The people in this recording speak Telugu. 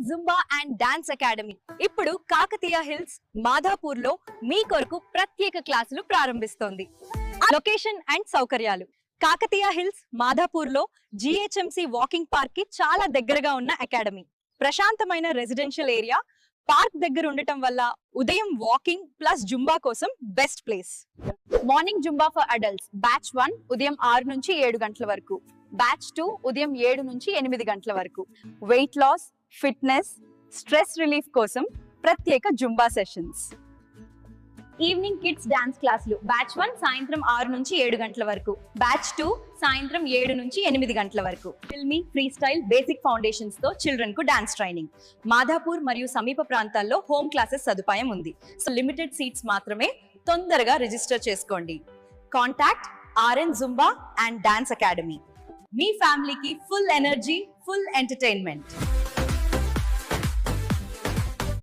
జుంబా అండ్ డాన్స్ అకాడమీ ఇప్పుడు కాకతీయ హిల్స్ మాధాపూర్ లో మీ కొరకు ప్రత్యేక క్లాసులు ప్రారంభిస్తోంది. లొకేషన్ అండ్ సౌకర్యాలు కాకతీయ హిల్స్ మాధాపూర్ లో జిహెచ్ఎంసి వాకింగ్ పార్క్ కి చాలా దగ్గరగా ఉన్న అకాడమీ. ప్రశాంతమైన రెసిడెన్షియల్ ఏరియా, పార్క్ దగ్గర ఉండటం వల్ల ఉదయం వాకింగ్ ప్లస్ జుంబా కోసం best place. Morning Zumba for adults batch 1 ఉదయం 6 నుంచి 7 గంటల వరకు, బ్యాచ్ 2 ఉదయం 7 నుంచి 8 గంటల వరకు. Weight loss, fitness, stress relief కోసం ప్రత్యేక zumba sessions. Evening kids dance క్లాసులు బ్యాచ్ 1 సాయంత్రం 6 నుంచి 7 గంటల వరకు, బ్యాచ్ 2 సాయంత్రం 7 నుంచి 8 గంటల వరకు. Filmy, free style, basic foundations తో చిల్డ్రన్ కు డాన్స్ ట్రైనింగ్. మాధాపూర్ మరియు సమీప ప్రాంతాల్లో హోమ్ క్లాసెస్ సదుపాయం ఉంది. సో లిమిటెడ్ సీట్స్ మాత్రమే, తొందరగా రిజిస్టర్ చేసుకోండి. Contact RN Zumba and dance academy. మీ ఫ్యామిలీకి ఫుల్ ఎనర్జీ, ఫుల్ ఎంటర్టైన్మెంట్.